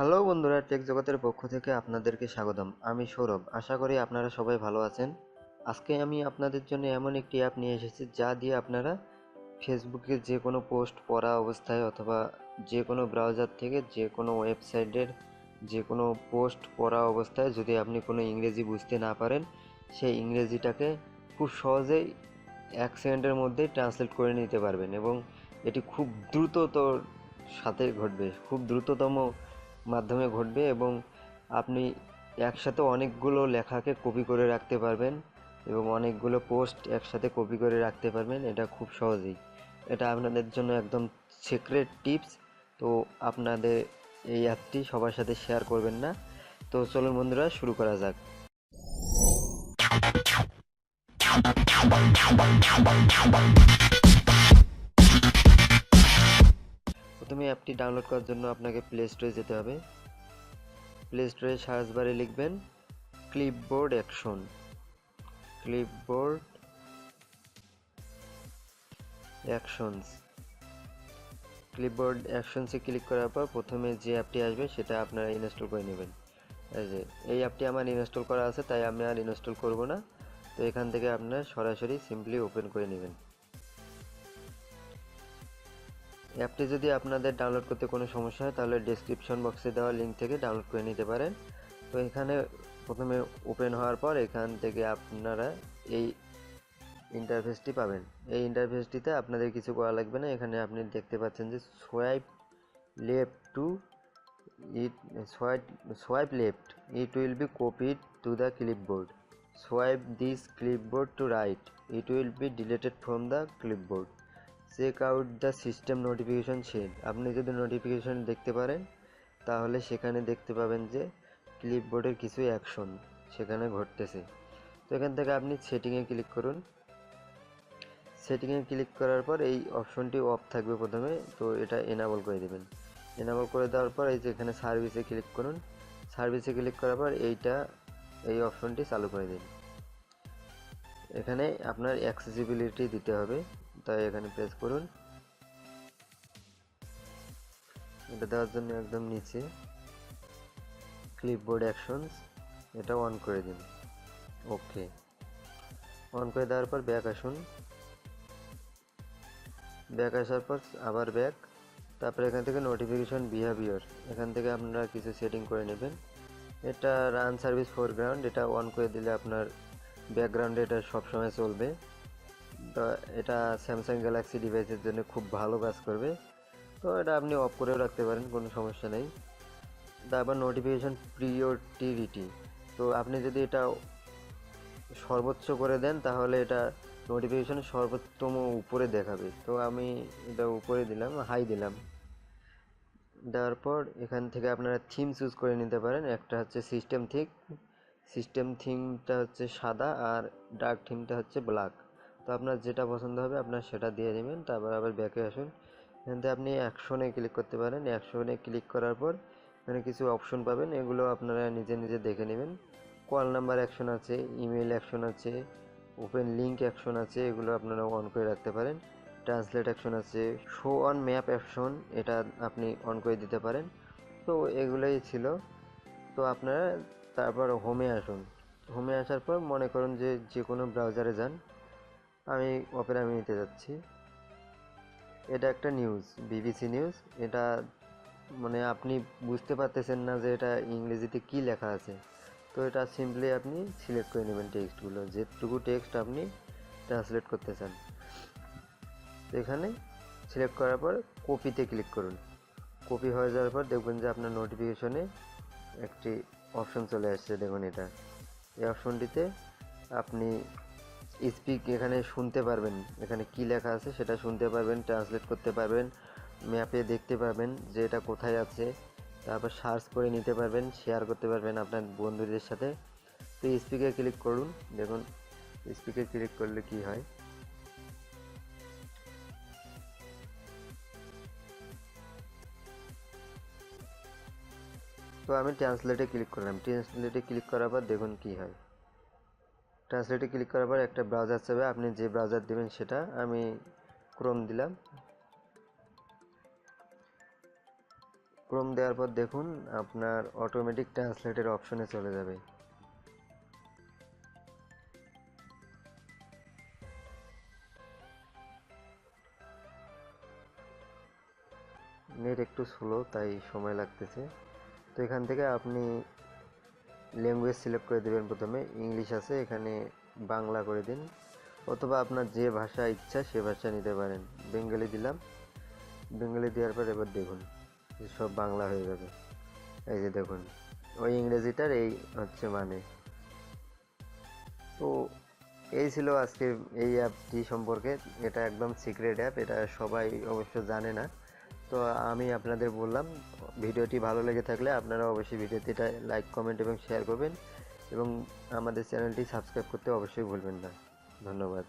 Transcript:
Hello বন্ধুরা, take জগতের পক্ষ থেকে আপনাদেরকে স্বাগতম। আমি সৌরভ। আশা করি আপনারা সবাই ভালো আছেন। আজকে আমি আপনাদের জন্য এমন একটি অ্যাপ নিয়ে এসেছি যা দিয়ে আপনারা ফেসবুকে যে কোনো পোস্ট পড়া অবস্থায় অথবা যে কোনো ব্রাউজার থেকে যে কোনো ওয়েবসাইটের যে কোনো পোস্ট পড়া অবস্থায় যদি আপনি কোনো ইংরেজি বুঝতে না পারেন, সেই ইংরেজিটাকে খুব সহজেই 1 সেকেন্ডের মধ্যেই ট্রান্সলেট করে নিতে পারবেন এবং এটি খুব দ্রুততর সাথে ঘটবে, খুব দ্রুততম মাধ্যমে ঘটবে এবং আপনি একসাথে অনেকগুলো লেখাকে কপি করে রাখতে পারবেন এবং অনেকগুলো পোস্ট একসাথে কপি করে রাখতে পারবেন। এটা খুব সহজেই, এটা আপনাদের জন্য একদম সিক্রেট টিপস। তো আপনাদের এই অ্যাপটি সবার সাথে শেয়ার করবেন না। তো চলুন বন্ধুরা, শুরু করা যাক। প্রথমে অ্যাপটি ডাউনলোড করার জন্য আপনাকে প্লে স্টোরে যেতে হবে। প্লে স্টোরে সার্চ বারে লিখবেন clipboard action. Clipboard actions. Clipboard অ্যাকশনসে ক্লিক করার পর প্রথমে যে অ্যাপটি আসবে সেটা আপনারা ইনস্টল করে নেবেন। এই অ্যাপটি আমার ইনস্টল করা আছে, তাই আমি আর ইনস্টল করব না। তো এখান থেকে আপনারা সরাসরি সিম্পলি ওপেন করে নেবেন। অ্যাপটি যদি আপনাদের ডাউনলোড করতে কোনো সমস্যা হয় তাহলে ডেসক্রিপশন বক্সে দেওয়া লিঙ্ক থেকে ডাউনলোড করে নিতে পারেন। তো এখানে প্রথমে ওপেন হওয়ার পর এখান থেকে আপনারা এই ইন্টারফেসটি পাবেন। এই ইন্টারফেসটিতে আপনাদের কিছু করা লাগবে না। এখানে আপনি দেখতে পাচ্ছেন যে swipe left to it, swipe left, it will be copied to the clipboard. Swipe this clipboard to right, it will be deleted from the clipboard. Check out the system notification shade. আপনি যদি notification দেখতে পারেন তাহলে সেখানে দেখতে পাবেন যে ক্লিপবোর্ডের কিছু অ্যাকশন সেখানে ঘটতেছে। তো এখান থেকে আপনি সেটিংয়ে ক্লিক করুন। সেটিংয়ে ক্লিক করার পর এই অপশনটি অফ থাকবে প্রথমে, তো এটা এনাবল করে দেবেন। এনাবল করে দেওয়ার পর এই যে এখানে সার্ভিসে ক্লিক করুন। সার্ভিসে ক্লিক করার পর এই অপশনটি চালু করে দিন। এখানে আপনার অ্যাক্সেসিবিলিটি দিতে হবে, তাই এখানে প্রেস করুন। এটা দেওয়ার জন্য একদম নিচে ক্লিপবোর্ড অ্যাকশনস, এটা অন করে দিন। ওকে, অন করে দেওয়ার পর ব্যাক আসুন। ব্যাক আসার পর আবার ব্যাক, তারপরে এখান থেকে নোটিফিকেশন বিহেভিয়ার, এখান থেকে আপনারা কিছু সেটিং করে নেবেন। এটা রান সার্ভিস ফোরগ্রাউন্ড, এটা অন করে দিলে আপনার ব্যাকগ্রাউন্ডে এটা সবসময় চলবে। তো এটা স্যামসাং গ্যালাক্সি ডিভাইসের জন্য খুব ভালো কাজ করবে। তো এটা আপনি অফ করেও রাখতে পারেন, কোনো সমস্যা নেই। তারপর নোটিফিকেশন প্রিওরিটি, তো আপনি যদি এটা সর্বোচ্চ করে দেন তাহলে এটা নোটিফিকেশন সর্বোত্তম উপরে দেখাবে। তো আমি এটা উপরে দিলাম, হাই দিলাম। দেওয়ার পর এখান থেকে আপনারা থিম চুজ করে নিতে পারেন। একটা হচ্ছে সিস্টেম থিমটা হচ্ছে সাদা আর ডার্ক থিমটা হচ্ছে ব্ল্যাক। তো আপনার যেটা পছন্দ হবে আপনার সেটা দিয়ে দেবেন। তারপর আবার ব্যাকে আসুন। এখান থেকে আপনি অ্যাকশনে ক্লিক করতে পারেন। অ্যাকশনে ক্লিক করার পর এখানে কিছু অপশন পাবেন, এগুলো আপনারা নিজে নিজে দেখে নেবেন। কল নাম্বার অ্যাকশন আছে, ইমেল অ্যাকশন আছে, ওপেন লিঙ্ক অ্যাকশন আছে, এগুলো আপনারা অন করে রাখতে পারেন। ট্রান্সলেট অ্যাকশন আছে, শো অন ম্যাপ অ্যাকশন, এটা আপনি অন করে দিতে পারেন। তো এগুলোই ছিল। তো আপনারা তারপর হোমে আসুন। হোমে আসার পর মনে করুন যে যে কোনো ব্রাউজারে যান। আমি অপেরা মিনিতে যাচ্ছি। এটা একটা নিউজ, বিবিসি নিউজ। এটা মানে আপনি বুঝতে পারতেছেন না যে এটা ইংরেজিতে কি লেখা আছে, তো এটা সিম্পলি আপনি সিলেক্ট করে নেবেন টেক্সটগুলো, যেটুকু টেক্সট আপনি ট্রান্সলেট করতে চান। তো এখানে সিলেক্ট করার পর কপিতে ক্লিক করুন। কপি হয়ে যাওয়ার পর দেখবেন যে আপনার নোটিফিকেশনে একটি অপশন চলে আসছে, দেখুন এটা। এই অপশনটিতে আপনি স্পিক এখানে শুনতে পারবেন, এখানে কি লেখা আছে সেটা শুনতে পারবেন, ট্রান্সলেট করতে পারবেন, ম্যাপে দেখতে পারবেন যে এটা কোথায় আছে, তারপর সার্চ করে নিতে পারবেন, শেয়ার করতে পারবেন আপনার বন্ধুদের সাথে। তো স্পিকে ক্লিক করুন, দেখুন স্পিকে ক্লিক করলে কি হয়। তো আমি ট্রান্সলেটে ক্লিক করলাম। ট্রান্সলেটে ক্লিক করার পর দেখুন কি হয়। ট্রান্সলেটে ক্লিক করার পর একটা ব্রাউজার চাইবে, আপনি যে ব্রাউজার দেবেন সেটা। আমি ক্রোম দিলাম। ক্রোম দেওয়ার পর দেখুন আপনার অটোমেটিক ট্রান্সলেটের অপশনে চলে যাবে। নেট একটু স্লো তাই সময় লাগতেছে। তো এখান থেকে আপনি ল্যাঙ্গুয়েজ সিলেক্ট করে দেবেন। প্রথমে ইংলিশ আছে, এখানে বাংলা করে দিন, অথবা আপনার যে ভাষা ইচ্ছা সে ভাষা নিতে পারেন। বেঙ্গলি দিলাম। বেঙ্গলি দেওয়ার পর এবার দেখুন সব বাংলা হয়ে যাবে। এই যে দেখুন ওই ইংরেজিটার এই হচ্ছে মানে। তো এই ছিল আজকে এই অ্যাপটি সম্পর্কে। এটা একদম সিক্রেট অ্যাপ, এটা সবাই অবশ্য জানে না। তো আমি আপনাদের বললাম, ভিডিওটি ভালো লেগে থাকলে আপনারা অবশ্যই ভিডিওটিটা লাইক, কমেন্ট এবং শেয়ার করবেন, এবং আমাদের চ্যানেলটি সাবস্ক্রাইব করতে অবশ্যই ভুলবেন না। ধন্যবাদ।